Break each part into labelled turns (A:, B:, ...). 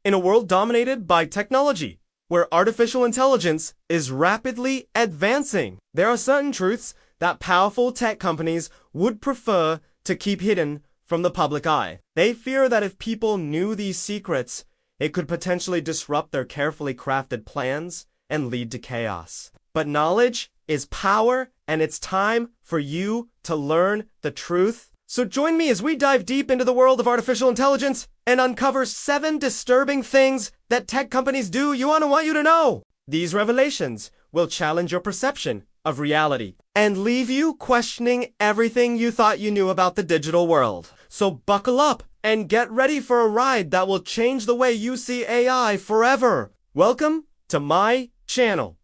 A: In a world dominated by technology, where artificial intelligence is rapidly advancing, there are certain truths that powerful tech companies would prefer to keep hidden from the public eye. They fear that if people knew these secrets, it could potentially disrupt their carefully crafted plans and lead to chaos. But knowledge is power, and it's time for you to learn the truth. So join me as we dive deep into the world of artificial intelligence and uncover 7 disturbing things that tech companies do you want you to know. These revelations will challenge your perception of reality and leave you questioning everything you thought you knew about the digital world. So buckle up and get ready for a ride that will change the way you see AI forever. Welcome to my channel.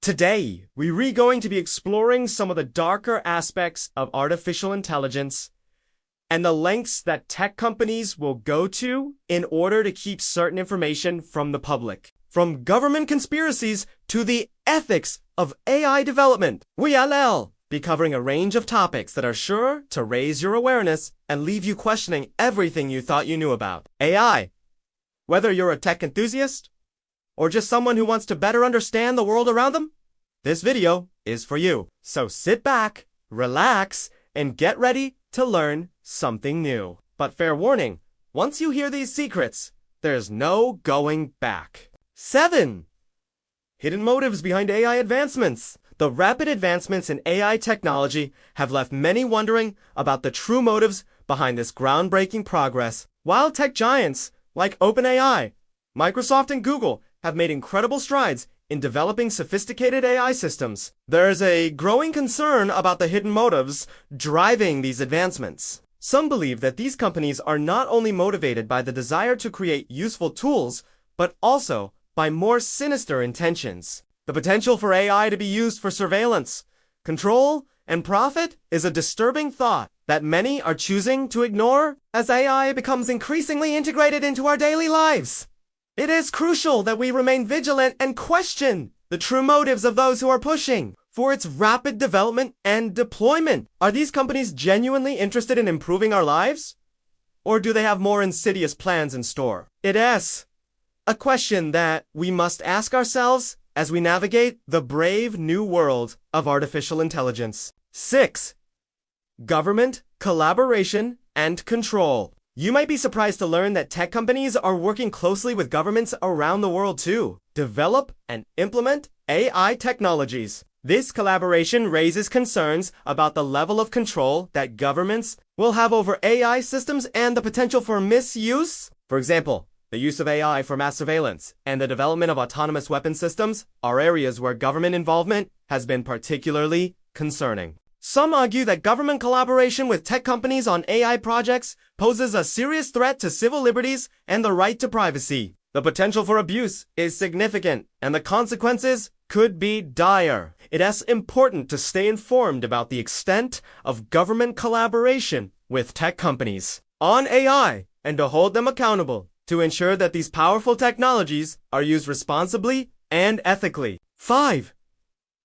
A: Today, we're going to be exploring some of the darker aspects of artificial intelligence and the lengths that tech companies will go to in order to keep certain information from the public. From government conspiracies to the ethics of AI development, we'll be covering a range of topics that are sure to raise your awareness and leave you questioning everything you thought you knew about AI. Whether you're a tech enthusiast or just someone who wants to better understand the world around them, this video is for you. So sit back, relax, and get ready to learn something new. But fair warning, once you hear these secrets, there's no going back. 7. Hidden motives behind AI advancements. The rapid advancements in AI technology have left many wondering about the true motives behind this groundbreaking progress. While tech giants like OpenAI, Microsoft, and Google have made incredible strides in developing sophisticated AI systems, there's a growing concern about the hidden motives driving these advancements. Some believe that these companies are not only motivated by the desire to create useful tools, but also by more sinister intentions. The potential for AI to be used for surveillance, control, and profit is a disturbing thought that many are choosing to ignore as AI becomes increasingly integrated into our daily lives. It is crucial that we remain vigilant and question the true motives of those who are pushing for its rapid development and deployment. Are these companies genuinely interested in improving our lives? Or do they have more insidious plans in store? It is a question that we must ask ourselves as we navigate the brave new world of artificial intelligence. 6. Government collaboration and control. You might be surprised to learn that tech companies are working closely with governments around the world to develop and implement AI technologies. This collaboration raises concerns about the level of control that governments will have over AI systems and the potential for misuse. For example, the use of AI for mass surveillance and the development of autonomous weapon systems are areas where government involvement has been particularly concerning. Some argue that government collaboration with tech companies on AI projects poses a serious threat to civil liberties and the right to privacy. The potential for abuse is significant, and the consequences could be dire. It is important to stay informed about the extent of government collaboration with tech companies on AI and to hold them accountable to ensure that these powerful technologies are used responsibly and ethically. 5.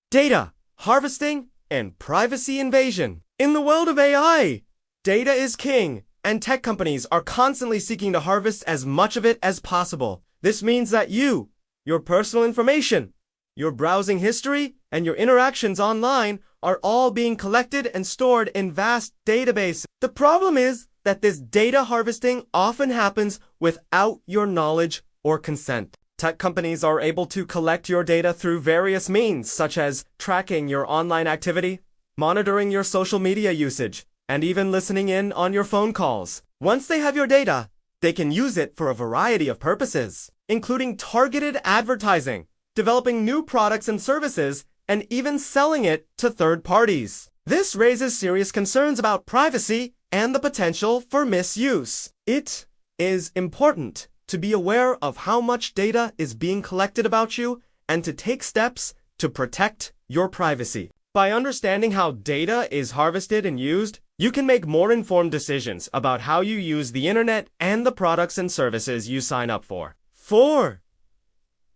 A: Data harvesting and privacy invasion. In the world of AI, data is king, and tech companies are constantly seeking to harvest as much of it as possible. This means that your personal information, your browsing history, and your interactions online are all being collected and stored in vast databases. The problem is that this data harvesting often happens without your knowledge or consent. Tech companies are able to collect your data through various means, such as tracking your online activity, monitoring your social media usage, and even listening in on your phone calls. Once they have your data, they can use it for a variety of purposes, including targeted advertising, developing new products and services, and even selling it to third parties. This raises serious concerns about privacy and the potential for misuse. It is important to be aware of how much data is being collected about you and to take steps to protect your privacy. By understanding how data is harvested and used, you can make more informed decisions about how you use the internet and the products and services you sign up for. 4.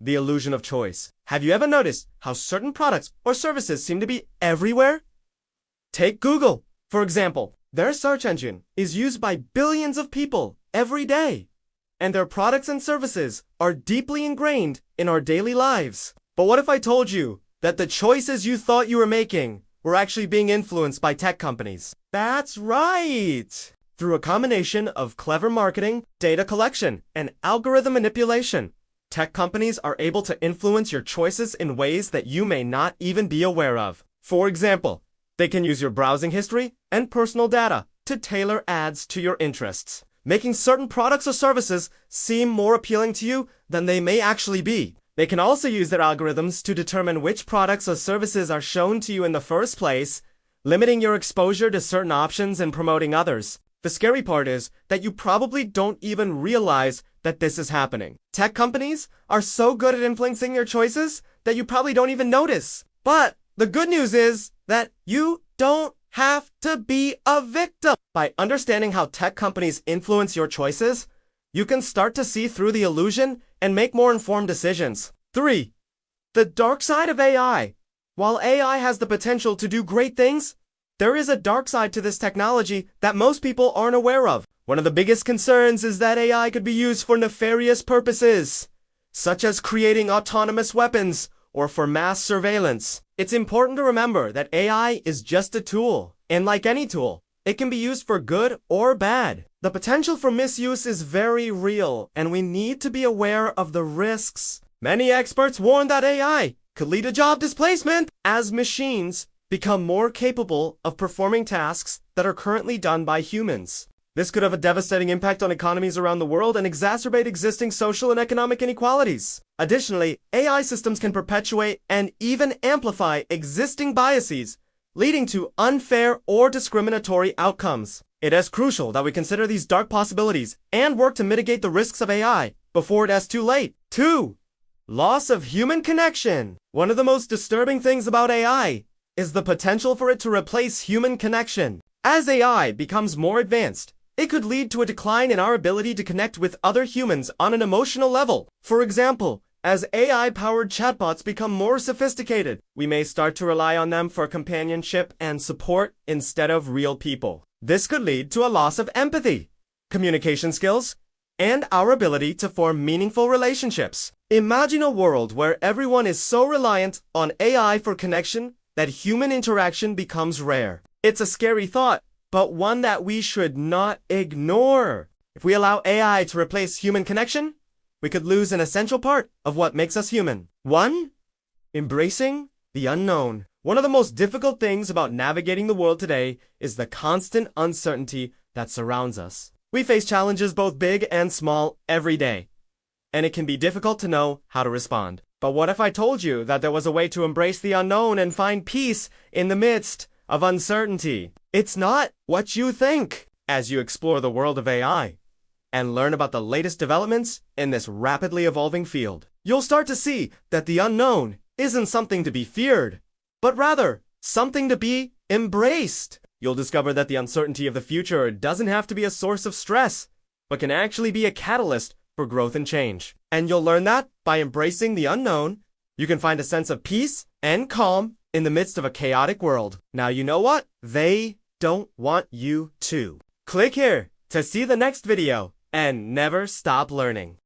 A: The illusion of choice. Have you ever noticed how certain products or services seem to be everywhere? Take Google, for example. Their search engine is used by billions of people every day. and their products and services are deeply ingrained in our daily lives. But what if I told you that the choices you thought you were making were actually being influenced by tech companies? That's right! Through a combination of clever marketing, data collection, and algorithm manipulation, tech companies are able to influence your choices in ways that you may not even be aware of. For example, they can use your browsing history and personal data to tailor ads to your interests, making certain products or services seem more appealing to you than they may actually be. They can also use their algorithms to determine which products or services are shown to you in the first place, limiting your exposure to certain options and promoting others. The scary part is that you probably don't even realize that this is happening. Tech companies are so good at influencing your choices that you probably don't even notice. But the good news is that you don't have to be a victim. By understanding how tech companies influence your choices, you can start to see through the illusion and make more informed decisions. 3. The dark side of AI. While AI has the potential to do great things, there is a dark side to this technology that most people aren't aware of. One of the biggest concerns is that AI could be used for nefarious purposes, such as creating autonomous weapons or for mass surveillance. It's important to remember that AI is just a tool, and like any tool, it can be used for good or bad. The potential for misuse is very real, and we need to be aware of the risks. Many experts warn that AI could lead to job displacement as machines become more capable of performing tasks that are currently done by humans. This could have a devastating impact on economies around the world and exacerbate existing social and economic inequalities. Additionally, AI systems can perpetuate and even amplify existing biases, leading to unfair or discriminatory outcomes. It is crucial that we consider these dark possibilities and work to mitigate the risks of AI before it is too late. 2. Loss of human connection. One of the most disturbing things about AI is the potential for it to replace human connection. As AI becomes more advanced, it could lead to a decline in our ability to connect with other humans on an emotional level. For example, as AI-powered chatbots become more sophisticated, we may start to rely on them for companionship and support instead of real people. This could lead to a loss of empathy, communication skills, and our ability to form meaningful relationships. Imagine a world where everyone is so reliant on AI for connection that human interaction becomes rare. It's a scary thought, but one that we should not ignore. If we allow AI to replace human connection, we could lose an essential part of what makes us human. 1. Embracing the unknown. One of the most difficult things about navigating the world today is the constant uncertainty that surrounds us. We face challenges both big and small every day, and it can be difficult to know how to respond. But what if I told you that there was a way to embrace the unknown and find peace in the midst of uncertainty? It's not what you think. As you explore the world of AI and learn about the latest developments in this rapidly evolving field, you'll start to see that the unknown isn't something to be feared, but rather something to be embraced. You'll discover that the uncertainty of the future doesn't have to be a source of stress, but can actually be a catalyst for growth and change. And you'll learn that by embracing the unknown, you can find a sense of peace and calm in the midst of a chaotic world. Now you know what? They don't want you to. Click here to see the next video and never stop learning.